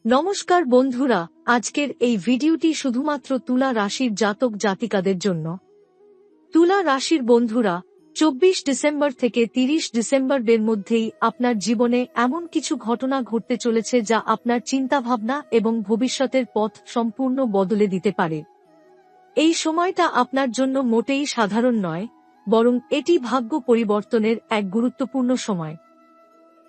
নমস্কার বন্ধুরা, আজকের এই ভিডিওটি শুধুমাত্র তুলা রাশির জাতক জাতিকাদের জন্য। তুলা রাশির বন্ধুরা, 24 ডিসেম্বর থেকে 30 ডিসেম্বরের মধ্যেই আপনার জীবনে এমন কিছু ঘটনা ঘটতে চলেছে যা আপনার চিন্তাভাবনা এবং ভবিষ্যতের পথ সম্পূর্ণ বদলে দিতে পারে। এই সময়টা আপনার জন্য মোটেই সাধারণ নয়, বরং এটি ভাগ্য পরিবর্তনের এক গুরুত্বপূর্ণ সময়।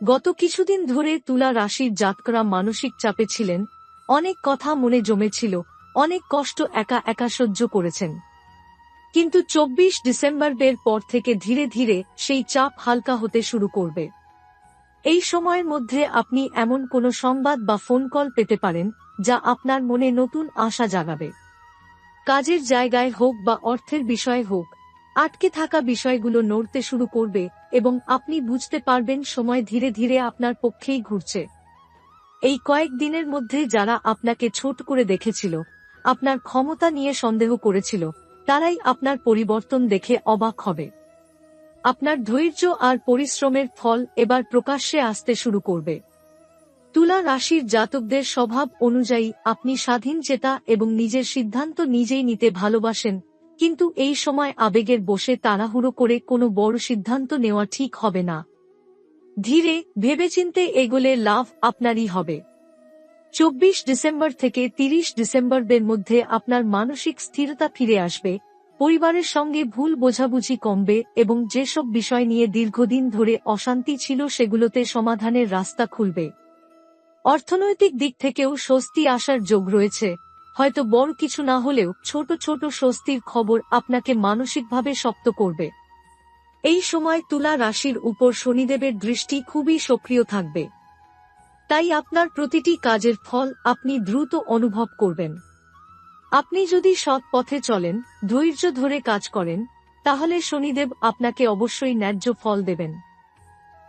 গত কিছুদিন ধরে তুলা রাশির জাতকরা মানসিক চাপে ছিলেন, অনেক কথা মনে জমেছিল, অনেক কষ্ট একা একা সহ্য করেছেন। কিন্তু 24 ডিসেম্বরের পর থেকে ধীরে ধীরে সেই চাপ হালকা হতে শুরু করবে। এই সময়ের মধ্যে আপনি এমন কোনো সংবাদ বা ফোন কল পেতে পারেন যা আপনার মনে নতুন আশা জাগাবে। কাজের জায়গায় হোক বা অর্থের বিষয়ে হোক, আটকে থাকা বিষয়গুলো নড়তে শুরু করবে এবং আপনি বুঝতে পারবেন সময় ধীরে ধীরে আপনার পক্ষেই ঘুরছে। এই কয়েক দিনের মধ্যে যারা আপনাকে ছোট করে দেখেছিল, আপনার ক্ষমতা নিয়ে সন্দেহ করেছিল, তারাই আপনার পরিবর্তন দেখে অবাক হবে। আপনার ধৈর্য আর পরিশ্রমের ফল এবার প্রকাশ্যে আসতে শুরু করবে। তুলা রাশির জাতকদের স্বভাব অনুযায়ী আপনি স্বাধীনচেতা এবং নিজের সিদ্ধান্ত নিজেই নিতে ভালোবাসেন, কিন্তু এই সময় আবেগের বশে তাড়াহুড়ো করে কোনো বড় সিদ্ধান্ত নেওয়া ঠিক হবে না। ধীরে ভেবেচিন্তে এগোলে লাভ আপনারই হবে। 24 ডিসেম্বর থেকে 30 ডিসেম্বরের মধ্যে আপনার মানসিক স্থিরতা ফিরে আসবে, পরিবারের সঙ্গে ভুল বোঝাবুঝি কমবে এবং যেসব বিষয় নিয়ে দীর্ঘদিন ধরে অশান্তি ছিল সেগুলোতে সমাধানের রাস্তা খুলবে। অর্থনৈতিক দিক থেকেও স্বস্তি আসার যোগ রয়েছে, হয়তো বড় কিছু না হলেও ছোট ছোট স্বস্তির খবর আপনাকে মানসিকভাবে শক্ত করবে। এই সময় তুলা রাশির উপর শনিদেবের দৃষ্টি খুবই সক্রিয় থাকবে, তাই আপনার প্রতিটি কাজের ফল আপনি দ্রুত অনুভব করবেন। আপনি যদি সৎ পথে চলেন, ধৈর্য ধরে কাজ করেন, তাহলে শনিদেব আপনাকে অবশ্যই ন্যায্য ফল দেবেন।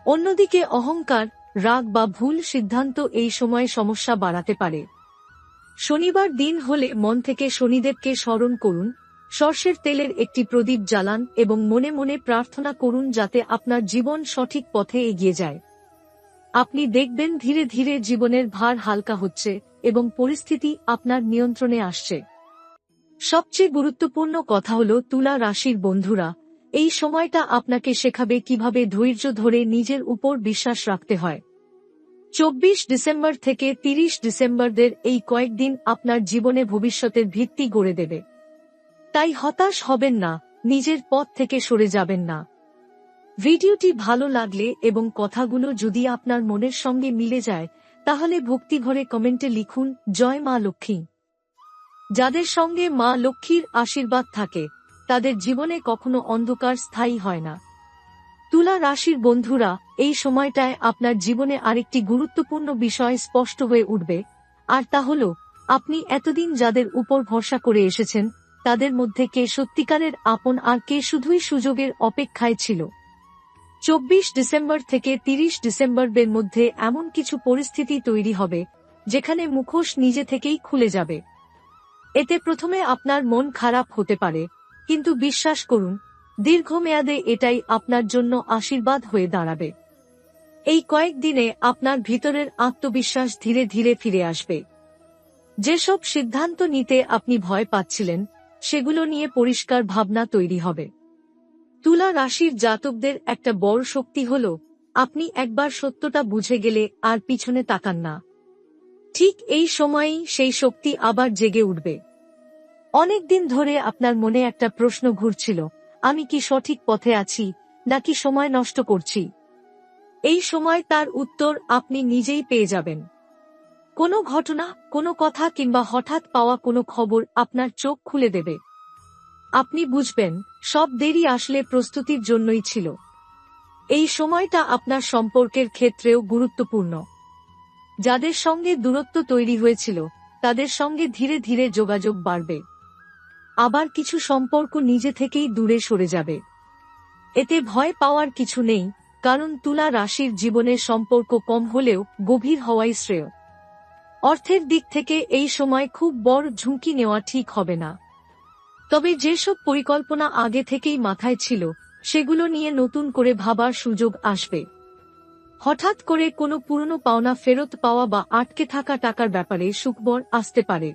অন্যদিকে অহংকার, রাগ বা ভুল সিদ্ধান্ত এই সময় সমস্যা বাড়াতে পারে। শনিবার দিন হলে মন থেকে শনিদেবকে স্মরণ করুন, সর্ষের তেলের একটি প্রদীপ জ্বালান এবং মনে মনে প্রার্থনা করুন যাতে আপনার জীবন সঠিক পথে এগিয়ে যায়। আপনি দেখবেন ধীরে ধীরে জীবনের ভার হালকা হচ্ছে এবং পরিস্থিতি আপনার নিয়ন্ত্রণে আসছে। সবচেয়ে গুরুত্বপূর্ণ কথা হল তুলা রাশির বন্ধুরা, এই সময়টা আপনাকে শেখাবে কিভাবে ধৈর্য ধরে নিজের উপর বিশ্বাস রাখতে হয়। 24 ডিসেম্বর থেকে 30 ডিসেম্বরের এই কয়েকদিন আপনার জীবনে ভবিষ্যতের ভিত্তি গড়ে দেবে। তাই হতাশ হবেন না, নিজের পথ থেকে সরে যাবেন না। ভিডিওটি ভালো লাগলে এবং কথাগুলো যদি আপনার মনের সঙ্গে মিলে যায়, তাহলে ভক্তিভরে কমেন্টে লিখুন জয় মা লক্ষ্মী। যাদের সঙ্গে মা লক্ষ্মীর আশীর্বাদ থাকে, তাদের জীবনে কখনো অন্ধকার স্থায়ী হয় না। তুলা রাশির বন্ধুরা, এই সময়টায় আপনার জীবনে আরেকটি গুরুত্বপূর্ণ বিষয় স্পষ্ট হয়ে উঠবে, আর তা হল আপনি এতদিন যাদের উপর ভরসা করে এসেছেন, তাদের মধ্যে কে সত্যিকারের আপন আর কে শুধুই সুযোগের অপেক্ষায় ছিল। 24 ডিসেম্বর থেকে 30 ডিসেম্বরের মধ্যে এমন কিছু পরিস্থিতি তৈরি হবে যেখানে মুখোশ নিজে থেকেই খুলে যাবে। এতে প্রথমে আপনার মন খারাপ হতে পারে, কিন্তু বিশ্বাস করুন, দীর্ঘমেয়াদে এটাই আপনার জন্য আশীর্বাদ হয়ে দাঁড়াবে। এই কয়েকদিনে আপনার ভিতরের আত্মবিশ্বাস ধীরে ধীরে ফিরে আসবে। যেসব সিদ্ধান্ত নিতে আপনি ভয় পাচ্ছিলেন, সেগুলো নিয়ে পরিষ্কার ভাবনা তৈরি হবে। তুলা রাশির জাতকদের একটা বড় শক্তি হল, আপনি একবার সত্যটা বুঝে গেলে আর পিছনে তাকান না। ঠিক এই সময়েই সেই শক্তি আবার জেগে উঠবে। অনেকদিন ধরে আপনার মনে একটা প্রশ্ন ঘুরছিল, আমি কি সঠিক পথে আছি নাকি সময় নষ্ট করছি? এই সময় তার উত্তর আপনি নিজেই পেয়ে যাবেন। কোনো ঘটনা, কোনো কথা কিংবা হঠাৎ পাওয়া কোনো খবর আপনার চোখ খুলে দেবে। আপনি বুঝবেন, সব দেরি আসলে প্রস্তুতির জন্যই ছিল। এই সময়টা আপনার সম্পর্কের ক্ষেত্রেও গুরুত্বপূর্ণ। যাদের সঙ্গে দূরত্ব তৈরি হয়েছিল, তাদের সঙ্গে ধীরে ধীরে যোগাযোগ বাড়বে। আবার কিছু সম্পর্ক নিজে থেকেই দূরে সরে যাবে। এতে ভয় পাওয়ার কিছু নেই, কারণ তুলা রাশির জীবনের সম্পর্ক কম হলেও গভীর হওয়াই শ্রেয়। অর্থের দিক থেকে এই সময় খুব বড় ঝুঁকি নেওয়া ঠিক হবে না। তবে যেসব পরিকল্পনা আগে থেকেই মাথায় ছিল, সেগুলো নিয়ে নতুন করে ভাবার সুযোগ আসবে। হঠাৎ করে কোনো পুরনো পাওনা ফেরত পাওয়া বা আটকে থাকা টাকার ব্যাপারে সুখবর আসতে পারে।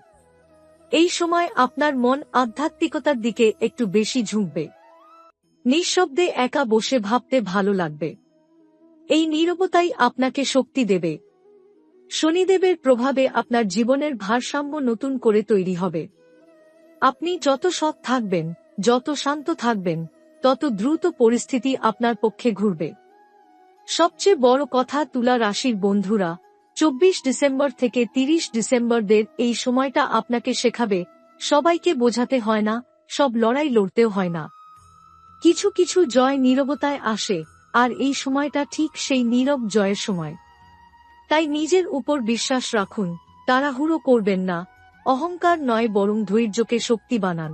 এই সময় আপনার মন আধ্যাত্মিকতার দিকে একটু বেশি ঝুঁকবে। নিঃশব্দে একা বসে ভাবতে ভালো লাগবে। এই নীরবতাই আপনাকে শক্তি দেবে। শনিদেবের প্রভাবে আপনার জীবনের ভারসাম্য নতুন করে তৈরি হবে। আপনি যত সৎ থাকবেন, যত শান্ত থাকবেন, তত দ্রুত পরিস্থিতি আপনার পক্ষে ঘুরবে। সবচেয়ে বড় কথা তুলা রাশির বন্ধুরা, 24 ডিসেম্বর থেকে 30 ডিসেম্বরদের এই সময়টা আপনাকে শেখাবে সবাইকে বোঝাতে হয় না, সব লড়াই লড়তেও হয় না। কিছু কিছু জয় নীরবতায় আসে, আর এই সময়টা ঠিক সেই নীরব জয়ের সময়। তাই নিজের উপর বিশ্বাস রাখুন, তাড়াহুড়ো করবেন না, অহংকার নয় বরং ধৈর্যকে শক্তি বানান।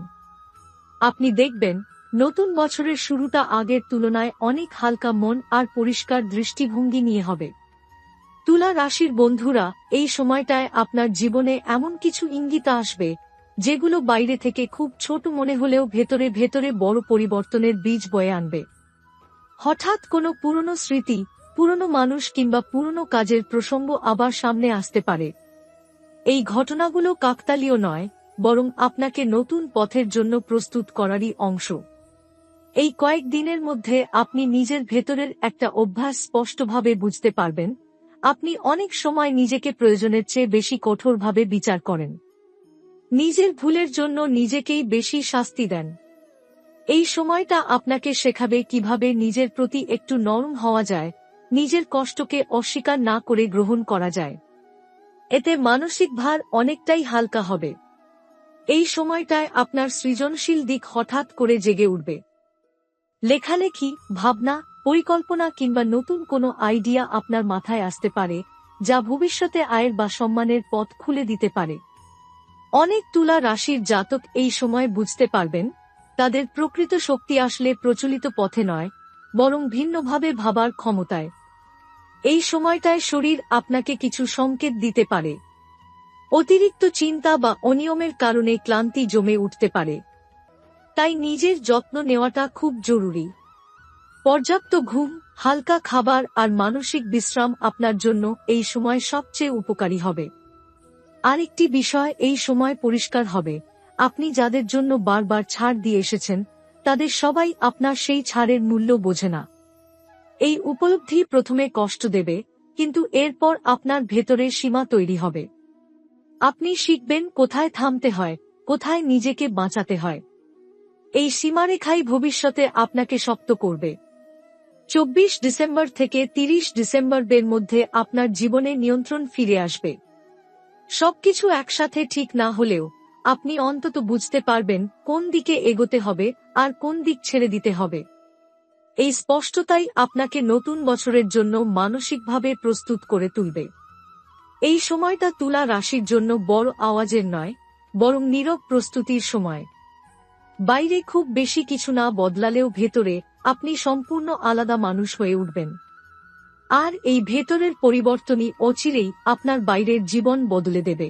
আপনি দেখবেন নতুন বছরের শুরুটা আগের তুলনায় অনেক হালকা মন আর পরিষ্কার দৃষ্টিভঙ্গি নিয়ে হবে। তুলা রাশির বন্ধুরা, এই সময়টায় আপনার জীবনে এমন কিছু ইঙ্গিত আসবে যেগুলো বাইরে থেকে খুব ছোট মনে হলেও ভেতরে ভেতরে বড় পরিবর্তনের বীজ বয়ে আনবে। হঠাৎ কোনো পুরনো স্মৃতি, পুরনো মানুষ কিংবা পুরনো কাজের প্রসঙ্গ আবার সামনে আসতে পারে। এই ঘটনাগুলো কাকতালীয় নয়, বরং আপনাকে নতুন পথের জন্য প্রস্তুত করারই অংশ। এই কয়েক দিনের মধ্যে আপনি নিজের ভেতরের একটা অভ্যাস স্পষ্টভাবে বুঝতে পারবেন। আপনি অনেক সময় নিজেকে প্রয়োজনের চেয়ে বেশি কঠোরভাবে বিচার করেন। নিজের ভুলের জন্য নিজেকেই বেশি শাস্তি দেন। এই সময়টা আপনাকে শেখাবে কিভাবে নিজের প্রতি একটু নরম হওয়া যায়, নিজের কষ্টকে অস্বীকার না করে গ্রহণ করা যায়। এতে মানসিক ভার অনেকটাই হালকা হবে। এই সময়টায় আপনার সৃজনশীল দিক হঠাৎ করে জেগে উঠবে। লেখালেখি, ভাবনা, পরিকল্পনা কিংবা নতুন কোনো আইডিয়া আপনার মাথায় আসতে পারে, যা ভবিষ্যতে আয়ের বা সম্মানের পথ খুলে দিতে পারে। অনেক তুলা রাশির জাতক এই সময় বুঝতে পারবেন তাদের প্রকৃত শক্তি আসলে প্রচলিত পথে নয়, বরং ভিন্নভাবে ভাবার ক্ষমতায়। এই সময়টায় শরীর আপনাকে কিছু সংকেত দিতে পারে। অতিরিক্ত চিন্তা বা অনিয়মের কারণে ক্লান্তি জমে উঠতে পারে। তাই নিজের যত্ন নেওয়াটা খুব জরুরি। পর্যাপ্ত ঘুম, হালকা খাবার আর মানসিক বিশ্রাম আপনার জন্য এই সময় সবচেয়ে উপকারী হবে। আরেকটি বিষয় এই সময় পরিষ্কার হবে, আপনি যাদের জন্য বারবার ছাড় দিয়ে এসেছেন, তাদের সবাই আপনার সেই ছাড়ের মূল্য বোঝে না। এই উপলব্ধি প্রথমে কষ্ট দেবে, কিন্তু এরপর আপনার ভেতরে সীমা তৈরি হবে। আপনি শিখবেন কোথায় থামতে হয়, কোথায় নিজেকে বাঁচাতে হয়। এই সীমারেখাই ভবিষ্যতে আপনাকে শক্ত করবে। 24 ডিসেম্বর থেকে 30 ডিসেম্বরদের মধ্যে আপনার জীবনে নিয়ন্ত্রণ ফিরে আসবে। সবকিছু একসাথে ঠিক না হলেও আপনি অন্তত বুঝতে পারবেন কোন দিকে এগোতে হবে আর কোন দিক ছেড়ে দিতে হবে। এই স্পষ্টতাই আপনাকে নতুন বছরের জন্য মানসিকভাবে প্রস্তুত করে তুলবে। এই সময়টা তুলা রাশির জন্য বড় আওয়াজের নয়, বরং নীরব প্রস্তুতির সময়। বাইরে খুব বেশি কিছু না বদলালেও ভেতরে আপনি সম্পূর্ণ আলাদা মানুষ হয়ে উঠবেন। আর এই ভেতরের পরিবর্তনই অচিরেই আপনার বাইরের জীবন বদলে দেবে।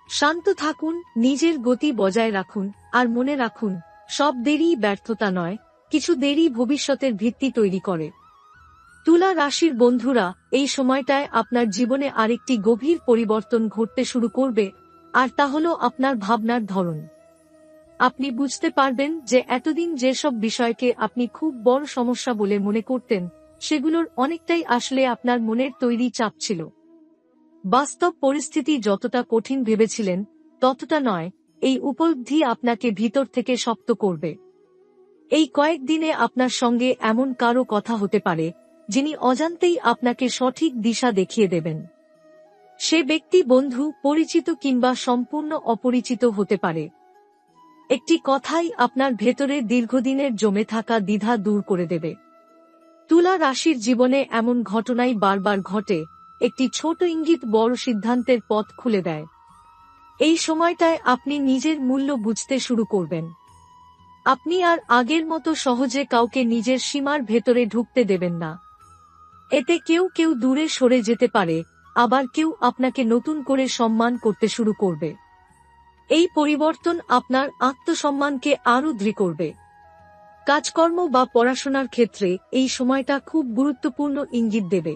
শান্ত থাকুন, নিজের গতি বজায় রাখুন, আর মনে রাখুন, সব দেরি ব্যর্থতা নয়, কিছু দেরি ভবিষ্যতের ভিত্তি তৈরি করে। তুলা রাশির বন্ধুরা, এই সময়টায় আপনার জীবনে আরেকটি গভীর পরিবর্তন ঘটতে শুরু করবে, আর তা হলো আপনার ভাবনার ধরন। আপনি বুঝতে পারবেন যে এতদিন যেসব বিষয়কে আপনি খুব বড় সমস্যা বলে মনে করতেন, সেগুলোর অনেকটাই আসলে আপনার মনের তৈরি চাপ ছিল। বাস্তব পরিস্থিতি যতটা কঠিন ভেবেছিলেন ততটা নয়, এই উপলব্ধি আপনাকে ভিতর থেকে শক্ত করবে। এই কয়েকদিনে আপনার সঙ্গে এমন কারো কথা হতে পারে যিনি অজান্তেই আপনাকে সঠিক দিশা দেখিয়ে দেবেন। সে ব্যক্তি বন্ধু, পরিচিত কিংবা সম্পূর্ণ অপরিচিত হতে পারে। একটি কথাই আপনার ভেতরে দীর্ঘদিনের জমে থাকা দ্বিধা দূর করে দেবে। তুলা রাশির জীবনে এমন ঘটনাই বারবার ঘটে, একটি ছোট ইঙ্গিত বড় সিদ্ধান্তের পথ খুলে দেয়। এই সময়টায় আপনি নিজের মূল্য বুঝতে শুরু করবেন। আপনি আর আগের মতো সহজে কাউকে নিজের সীমার ভেতরে ঢুকতে দেবেন না। এতে কেউ কেউ দূরে সরে যেতে পারে, আবার কেউ আপনাকে নতুন করে সম্মান করতে শুরু করবে। এই পরিবর্তন আপনার আত্মসম্মানকে আরও দৃঢ় করবে। কাজকর্ম বা পড়াশোনার ক্ষেত্রে এই সময়টা খুব গুরুত্বপূর্ণ ইঙ্গিত দেবে।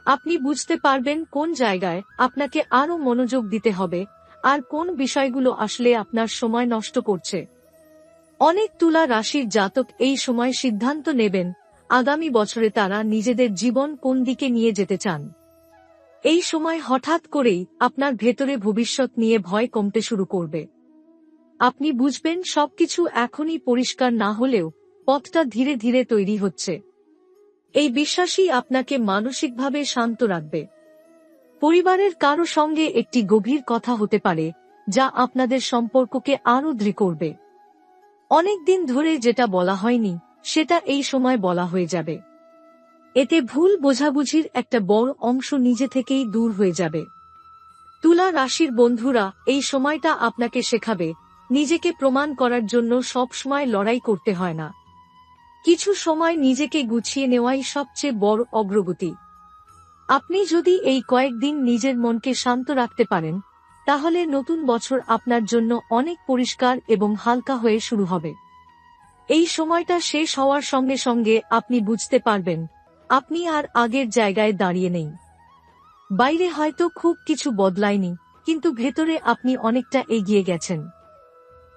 আপনি বুঝতে পারবেন কোন জায়গায় আপনাকে আরো মনোযোগ দিতে হবে আর কোন বিষয়গুলো আসলে আপনার সময় নষ্ট করছে। অনেক তুলা রাশির জাতক এই সময় সিদ্ধান্ত নেবেন আগামী বছরে তারা নিজেদের জীবন কোন দিকে নিয়ে যেতে চান। এই সময় হঠাৎ করেই আপনার ভেতরে ভবিষ্যৎ নিয়ে ভয় কমতে শুরু করবে। আপনি বুঝবেন সবকিছু এখনই পরিষ্কার না হলেও পথটা ধীরে ধীরে তৈরি হচ্ছে। এই বিশ্বাসই আপনাকে মানসিকভাবে শান্ত রাখবে। পরিবারের কারো সঙ্গে একটি গভীর কথা হতে পারে যা আপনাদের সম্পর্ককে আরো দৃঢ় করবে। অনেকদিন ধরে যেটা বলা হয়নি সেটা এই সময় বলা হয়ে যাবে। এতে ভুল বোঝাবুঝির একটা বড় অংশ নিজে থেকেই দূর হয়ে যাবে। তুলা রাশির বন্ধুরা, এই সময়টা আপনাকে শেখাবে নিজেকে প্রমাণ করার জন্য সব সময় লড়াই করতে হয় না। কিছু সময় নিজেকে গুছিয়ে নেওয়াই সবচেয়ে বড় অগ্রগতি। আপনি যদি এই কয়েকদিন নিজের মনকে শান্ত রাখতে পারেন, তাহলে নতুন বছর আপনার জন্য অনেক পরিষ্কার এবং হালকা হয়ে শুরু হবে। এই সময়টা শেষ হওয়ার সঙ্গে সঙ্গে আপনি বুঝতে পারবেন আপনি আর আগের জায়গায় দাঁড়িয়ে নেই। বাইরে হয়তো খুব কিছু বদলায়নি, কিন্তু ভেতরে আপনি অনেকটা এগিয়ে গেছেন।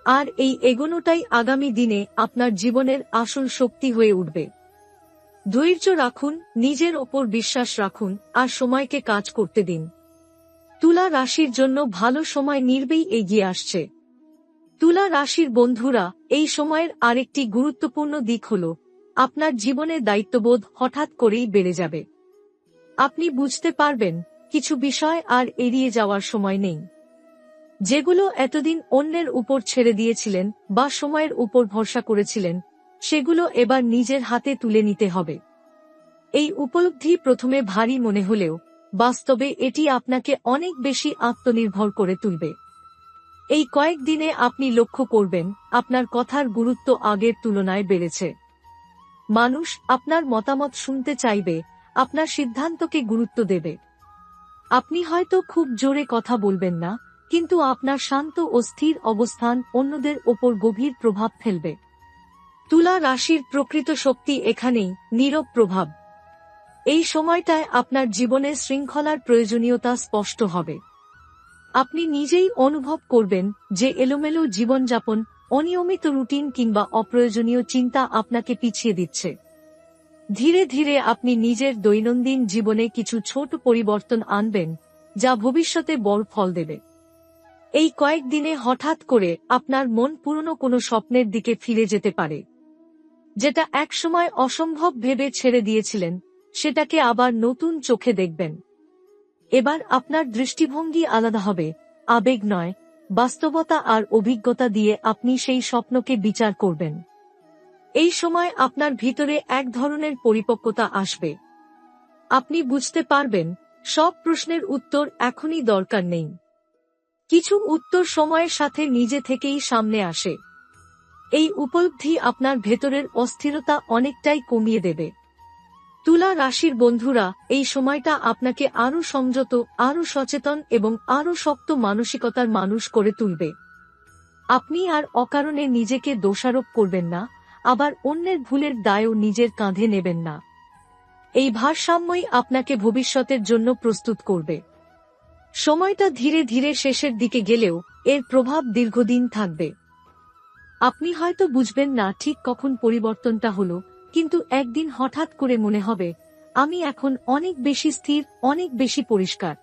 আর এই এগোনোটাই আগামী দিনে আপনার জীবনের আসল শক্তি হয়ে উঠবে। ধৈর্য রাখুন, নিজের ওপর বিশ্বাস রাখুন আর সময়কে কাজ করতে দিন। তুলা রাশির জন্য ভালো সময় নির্বেই এগিয়ে আসছে। তুলা রাশির বন্ধুরা, এই সময়ের আরেকটি গুরুত্বপূর্ণ দিক হল আপনার জীবনে দায়িত্ববোধ হঠাৎ করেই বেড়ে যাবে। আপনি বুঝতে পারবেন কিছু বিষয় আর এড়িয়ে যাওয়ার সময় নেই। যেগুলো এতদিন অন্যের উপর ছেড়ে দিয়েছিলেন বা সময়ের উপর ভরসা করেছিলেন, সেগুলো এবার নিজের হাতে তুলে নিতে হবে। এই উপলব্ধি প্রথমে ভারী মনে হলেও বাস্তবে এটি আপনাকে অনেক বেশি আত্মনির্ভর করে তুলবে। এই কয়েকদিনে আপনি লক্ষ্য করবেন আপনার কথার গুরুত্ব আগের তুলনায় বেড়েছে। মানুষ আপনার মতামত শুনতে চাইবে, আপনার সিদ্ধান্তকে গুরুত্ব দেবে। আপনি হয়তো খুব জোরে কথা বলবেন না, কিন্তু আপনার শান্ত ও স্থির অবস্থান অন্যদের ওপর গভীর প্রভাব ফেলবে। তুলা রাশির প্রকৃত শক্তি এখানেই, নীরব প্রভাব। এই সময়টায় আপনার জীবনে শৃঙ্খলার প্রয়োজনীয়তা স্পষ্ট হবে। আপনি নিজেই অনুভব করবেন যে এলোমেলো জীবনযাপন, অনিয়মিত রুটিন কিংবা অপ্রয়োজনীয় চিন্তা আপনাকে পিছিয়ে দিচ্ছে। ধীরে ধীরে আপনি নিজের দৈনন্দিন জীবনে কিছু ছোট পরিবর্তন আনবেন, যা ভবিষ্যতে বড় ফল দেবে। এই কয়েকদিনে হঠাৎ করে আপনার মন পুরনো কোনো স্বপ্নের দিকে ফিরে যেতে পারে। যেটা একসময় অসম্ভব ভেবে ছেড়ে দিয়েছিলেন, সেটাকে আবার নতুন চোখে দেখবেন। এবার আপনার দৃষ্টিভঙ্গি আলাদা হবে, আবেগ নয়, বাস্তবতা আর অভিজ্ঞতা দিয়ে আপনি সেই স্বপ্নকে বিচার করবেন। এই সময় আপনার ভিতরে এক ধরনের পরিপক্কতা আসবে। আপনি বুঝতে পারবেন সব প্রশ্নের উত্তর এখনই দরকার নেই। কিছু উত্তর সময়ের সাথে নিজে থেকেই সামনে আসে। এই উপলব্ধি আপনার ভেতরের অস্থিরতা অনেকটাই কমিয়ে দেবে। তুলা রাশির বন্ধুরা, এই সময়টা আপনাকে আরো সংযত, আরো সচেতন এবং আরো শক্ত মানসিকতার মানুষ করে তুলবে। আপনি আর অকারণে নিজেকে দোষারোপ করবেন না, আবার অন্যের ভুলের দায়ও নিজের কাঁধে নেবেন না। এই ভারসাম্যই আপনাকে ভবিষ্যতের জন্য প্রস্তুত করবে। সময়টা ধীরে ধীরে শেষের দিকে গেলেও এর প্রভাব দীর্ঘদিন থাকবে। আপনি হয়তো বুঝবেন না ঠিক কখন পরিবর্তনটা হলো, কিন্তু একদিন হঠাৎ করে মনে হবে আমি এখন অনেক বেশি স্থির, অনেক বেশি পরিষ্কার।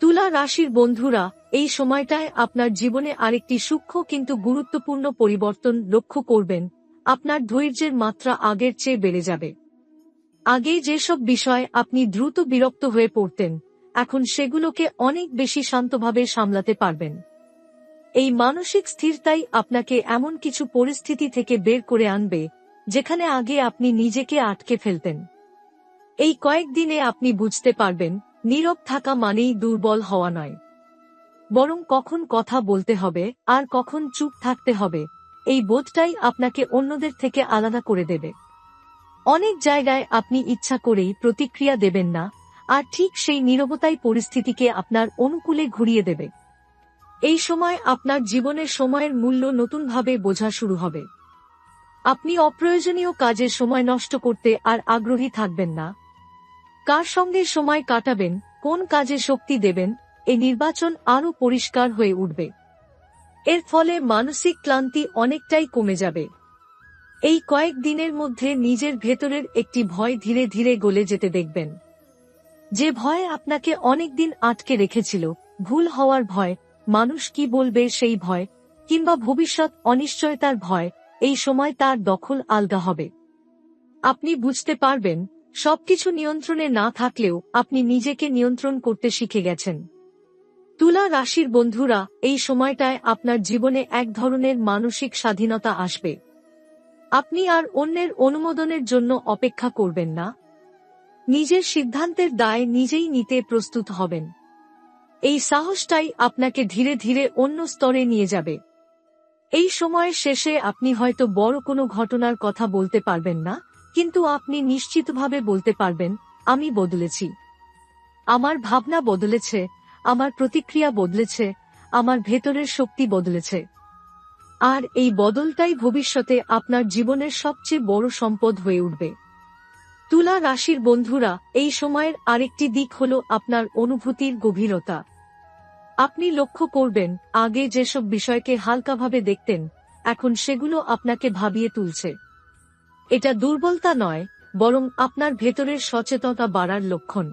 তুলা রাশির বন্ধুরা, এই সময়টায় আপনার জীবনে আরেকটি সূক্ষ্ম কিন্তু গুরুত্বপূর্ণ পরিবর্তন লক্ষ্য করবেন। আপনার ধৈর্যের মাত্রা আগের চেয়ে বেড়ে যাবে। আগে যেসব বিষয় আপনি দ্রুত বিরক্ত হয়ে পড়তেন, এখন সেগুলোকে অনেক বেশি শান্তভাবে সামলাতে পারবেন। এই মানসিক স্থিরতাই আপনাকে এমন কিছু পরিস্থিতি থেকে বের করে আনবে যেখানে আগে আপনি নিজেকে আটকে ফেলতেন। এই কয়েকদিনে আপনি বুঝতে পারবেন নীরব থাকা মানেই দুর্বল হওয়া নয়, বরং কখন কথা বলতে হবে আর কখন চুপ থাকতে হবে, এই বোধটাই আপনাকে অন্যদের থেকে আলাদা করে দেবে। অনেক জায়গায় আপনি ইচ্ছা করেই প্রতিক্রিয়া দেবেন না, আর ঠিক সেই নীরবতাই পরিস্থিতিকে আপনার অনুকূলে ঘুরিয়ে দেবে। এই সময় আপনার জীবনের সময়ের মূল্য নতুনভাবে বোঝা শুরু হবে। আপনি অপ্রয়োজনীয় কাজে সময় নষ্ট করতে আর আগ্রহী থাকবেন না। কার সঙ্গে সময় কাটাবেন, কোন কাজে শক্তি দেবেন, এই নির্বাচন আরও পরিষ্কার হয়ে উঠবে। এর ফলে মানসিক ক্লান্তি অনেকটাই কমে যাবে। এই কয়েক দিনের মধ্যে নিজের ভেতরের একটি ভয় ধীরে ধীরে গলে যেতে দেখবেন। যে ভয় আপনাকে অনেকদিন আটকে রেখেছিল, ভুল হওয়ার ভয়, মানুষ কি বলবে সেই ভয়, কিংবা ভবিষ্যৎ অনিশ্চয়তার ভয়, এই সময় তার দখল আলগা হবে। আপনি বুঝতে পারবেন, সবকিছু নিয়ন্ত্রণে না থাকলেও আপনি নিজেকে নিয়ন্ত্রণ করতে শিখে গেছেন। তুলা রাশির বন্ধুরা, এই সময়টায় আপনার জীবনে এক ধরনের মানসিক স্বাধীনতা আসবে। আপনি আর অন্যের অনুমোদনের জন্য অপেক্ষা করবেন না। নিজের সিদ্ধান্তের দায় নিজেই নিতে প্রস্তুত হবেন। এই সাহসটাই আপনাকে ধীরে ধীরে অন্য স্তরে নিয়ে যাবে। এই সময়ের শেষে আপনি হয়তো বড় কোনো ঘটনার কথা বলতে পারবেন না, কিন্তু আপনি নিশ্চিতভাবে বলতে পারবেন, আমি বদলেছি। আমার ভাবনা বদলেছে, আমার প্রতিক্রিয়া বদলেছে, আমার ভেতরের শক্তি বদলেছে। আর এই বদলটাই ভবিষ্যতে আপনার জীবনের সবচেয়ে বড় সম্পদ হয়ে উঠবে। তুলা রাশির বন্ধুরা, এই সময়ের আরেকটি দিক হল আপনার অনুভূতির গভীরতা। আপনি লক্ষ্য করবেন, আগে যেসব বিষয়কে হালকাভাবে দেখতেন, এখন সেগুলো আপনাকে ভাবিয়ে তুলছে। এটা দুর্বলতা নয়, বরং আপনার ভেতরের সচেতনতা বাড়ার লক্ষণ।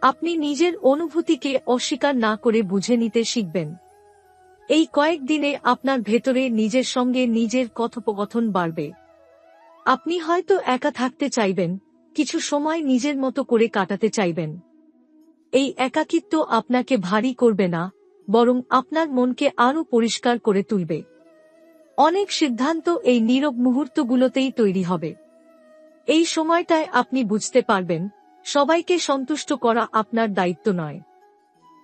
আপনি নিজের অনুভূতিকে অস্বীকার না করে বুঝে নিতে শিখবেন। এই কয়েক দিনে আপনার ভেতরে নিজের সঙ্গে নিজের কথোপকথন বাড়বে। আপনি হয়তো একা থাকতে চাইবেন, কিছু সময় নিজের মতো করে কাটাতে চাইবেন। এই একাকিত্ব আপনাকে ভারী করবে না, বরং আপনার মনকে আরও পরিষ্কার করে তুলবে। অনেক সিদ্ধান্ত এই নীরব মুহূর্তগুলোতেই তৈরি হবে। এই সময়টায় আপনি বুঝতে পারবেন, সবাইকে সন্তুষ্ট করা আপনার দায়িত্ব নয়।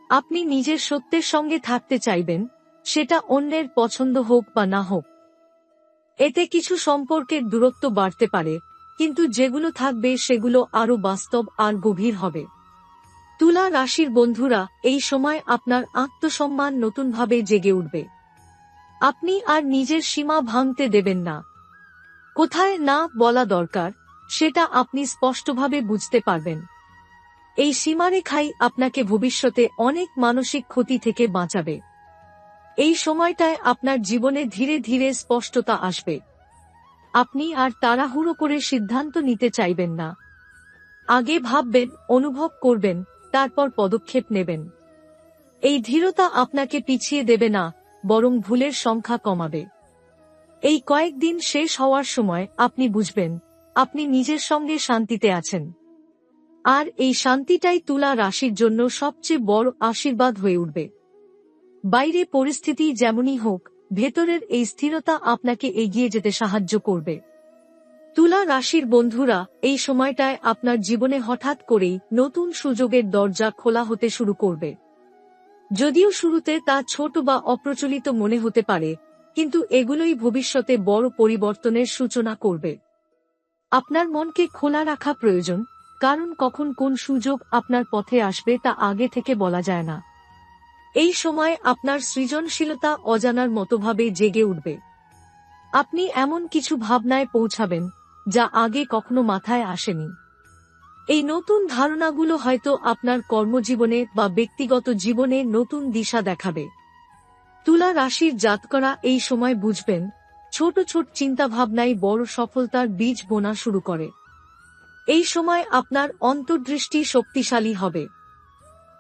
আপনি নিজের সত্যের সঙ্গে থাকতে চাইবেন, সেটা অন্যের পছন্দ হোক বা না হোক। এতে কিছু সম্পর্কের দূরত্ব বাড়তে পারে, কিন্তু যেগুলো থাকবে সেগুলো আরও বাস্তব আর গভীর হবে। তুলা রাশির বন্ধুরা, এই সময় আপনার আত্মসম্মান নতুনভাবে জেগে উঠবে। আপনি আর নিজের সীমা ভাঙতে দেবেন না। কোথায় না বলা দরকার, সেটা আপনি স্পষ্টভাবে বুঝতে পারবেন। এই সীমারেখাই আপনাকে ভবিষ্যতে অনেক মানসিক ক্ষতি থেকে বাঁচাবে। এই সময়টায় আপনার জীবনে ধীরে ধীরে স্পষ্টতা আসবে। আপনি আর তাড়াহুড়ো করে সিদ্ধান্ত নিতে চাইবেন না। আগে ভাববেন, অনুভব করবেন, তারপর পদক্ষেপ নেবেন। এই ধীরতা আপনাকে পিছিয়ে দেবে না, বরং ভুলের সংখ্যা কমাবে। এই কয়েকদিন শেষ হওয়ার সময় আপনি বুঝবেন, আপনি নিজের সঙ্গে শান্তিতে আছেন। আর এই শান্তিটাই তুলা রাশির জন্য সবচেয়ে বড় আশীর্বাদ হয়ে উঠবে। বাইরে পরিস্থিতি যেমনই হোক, ভেতরের এই স্থিরতা আপনাকে এগিয়ে যেতে সাহায্য করবে। তুলা রাশির বন্ধুরা, এই সময়টায় আপনার জীবনে হঠাৎ করেই নতুন সুযোগের দরজা খোলা হতে শুরু করবে। যদিও শুরুতে তা ছোট বা অপ্রচলিত মনে হতে পারে, কিন্তু এগুলোই ভবিষ্যতে বড় পরিবর্তনের সূচনা করবে। আপনার মনকে খোলা রাখা প্রয়োজন, কারণ কখন কোন সুযোগ আপনার পথে আসবে তা আগে থেকে বলা যায় না। এই সময় আপনার সৃজনশীলতা অজানার মতোভাবে জেগে উঠবে। আপনি এমন কিছু ভাবনায় পৌঁছাবেন, যা আগে কখনো মাথায় আসেনি। এই নতুন ধারণাগুলো হয়তো আপনার কর্মজীবনে বা ব্যক্তিগত জীবনে নতুন দিশা দেখাবে। তুলা রাশির জাতকরা এই সময় বুঝবেন, ছোট ছোট চিন্তাভাবনাই বড় সফলতার বীজ বোনা শুরু করে। এই সময় আপনার অন্তর্দৃষ্টি শক্তিশালী হবে।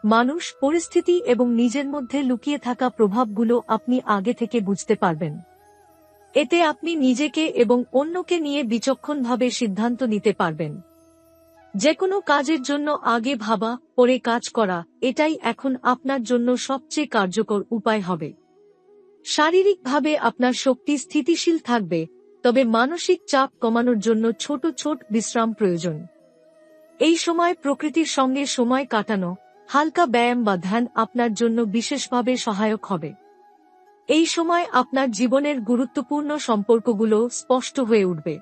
মানুষ, পরিস্থিতি এবং নিজের মধ্যে লুকিয়ে থাকা প্রভাবগুলো আপনি আগে থেকে বুঝতে পারবেন। এতে আপনি নিজেকে এবং অন্যকে নিয়ে বিচক্ষণভাবে সিদ্ধান্ত নিতে পারবেন। যেকোনো কাজের জন্য আগে ভাবা, পরে কাজ করা, এটাই এখন আপনার জন্য সবচেয়ে কার্যকর উপায় হবে। শারীরিকভাবে আপনার শক্তি স্থিতিশীল থাকবে, তবে মানসিক চাপ কমানোর জন্য ছোট ছোট বিশ্রাম প্রয়োজন। এই সময় প্রকৃতির সঙ্গে সময় কাটানো, হালকা ব্যায়াম বা ধ্যান আপনার জন্য বিশেষভাবে সহায়ক হবে। এই সময় আপনার জীবনের গুরুত্বপূর্ণ সম্পর্কগুলো স্পষ্ট হয়ে উঠবে।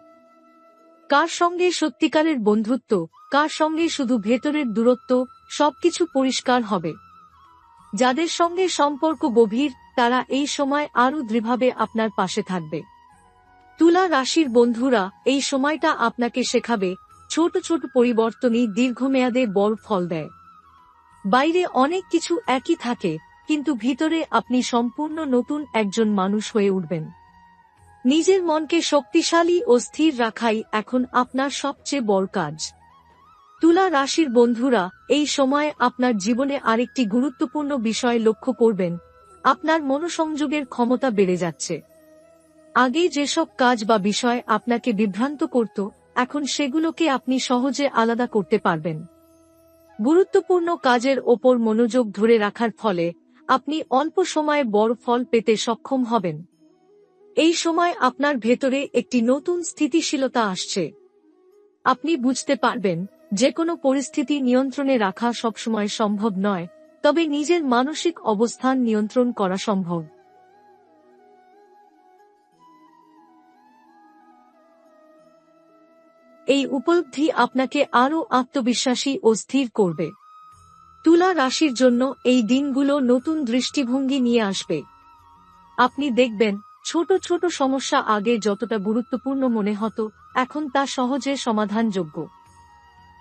কার সঙ্গে সত্যিকারের বন্ধুত্ব, কার সঙ্গে শুধু ভেতরের দূরত্ব, সবকিছু পরিষ্কার হবে। যাদের সঙ্গে সম্পর্ক গভীর, তারা এই সময় আরও দৃঢ়ভাবে আপনার পাশে থাকবে। তুলা রাশির বন্ধুরা, এই সময়টা আপনাকে শেখাবে, ছোট ছোট পরিবর্তনই দীর্ঘমেয়াদে বড় ফল দেয়। বাইরে অনেক কিছু একই থাকে, কিন্তু ভিতরে আপনি সম্পূর্ণ নতুন একজন মানুষ হয়ে উঠবেন। নিজের মনকে শক্তিশালী ও স্থির রাখাই এখন আপনার সবচেয়ে বড় কাজ। তুলা রাশির বন্ধুরা, এই সময়ে আপনার জীবনে আরেকটি গুরুত্বপূর্ণ বিষয় লক্ষ্য করবেন, আপনার মনোসংযোগের ক্ষমতা বেড়ে যাচ্ছে। আগে যেসব কাজ বা বিষয় আপনাকে বিভ্রান্ত করত, এখন সেগুলোকে আপনি সহজে আলাদা করতে পারবেন। গুরুত্বপূর্ণ কাজের ওপর মনোযোগ ধরে রাখার ফলে আপনি অল্প সময়ে বড় ফল পেতে সক্ষম হবেন। এই সময় আপনার ভেতরে একটি নতুন স্থিতিশীলতা আসছে। আপনি বুঝতে পারবেন, যে কোনো পরিস্থিতি নিয়ন্ত্রণে রাখা সবসময় সম্ভব নয়, তবে নিজের মানসিক অবস্থান নিয়ন্ত্রণ করা সম্ভব। এই উপলব্ধি আপনাকে আরও আত্মবিশ্বাসী ও স্থির করবে। তুলা রাশির জন্য এই দিনগুলো নতুন দৃষ্টিভঙ্গি নিয়ে আসবে। আপনি দেখবেন, ছোট ছোট সমস্যা আগে যতটা গুরুত্বপূর্ণ মনে হতো, এখন তা সহজে সমাধানযোগ্য।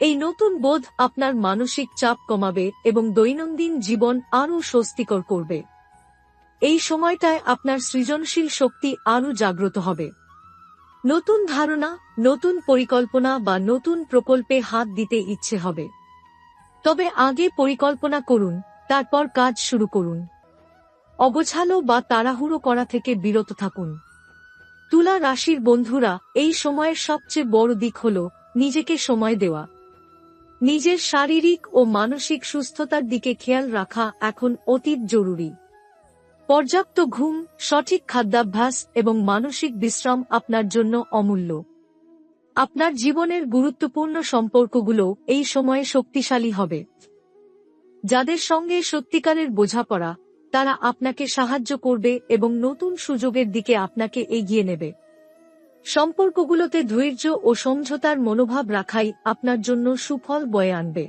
এই নতুন বোধ আপনার মানসিক চাপ কমাবে এবং দৈনন্দিন জীবন আরও স্বস্তিকর করবে। এই সময়টায় আপনার সৃজনশীল শক্তি আরও জাগ্রত হবে। নতুন ধারণা, নতুন পরিকল্পনা বা নতুন প্রকল্পে হাত দিতে ইচ্ছে হবে। তবে আগে পরিকল্পনা করুন, তারপর কাজ শুরু করুন। অগোছালো বা তাড়াহুড়ো করা থেকে বিরত থাকুন। তুলা রাশির বন্ধুরা, এই সময়ের সবচেয়ে বড় দিক হল নিজেকে সময় দেওয়া। নিজের শারীরিক ও মানসিক সুস্থতার দিকে খেয়াল রাখা এখন অতি জরুরি। পর্যাপ্ত ঘুম, সঠিক খাদ্যাভ্যাস এবং মানসিক বিশ্রাম আপনার জন্য অমূল্য। আপনার জীবনের গুরুত্বপূর্ণ সম্পর্কগুলো এই সময়ে শক্তিশালী হবে। যাদের সঙ্গে সত্যিকারের বোঝাপড়া, তারা আপনাকে সাহায্য করবে এবং নতুন সুযোগের দিকে আপনাকে এগিয়ে নেবে। সম্পর্কগুলোতে ধৈর্য ও সমঝোতার মনোভাব রাখাই আপনার জন্য সুফল বয়ে আনবে।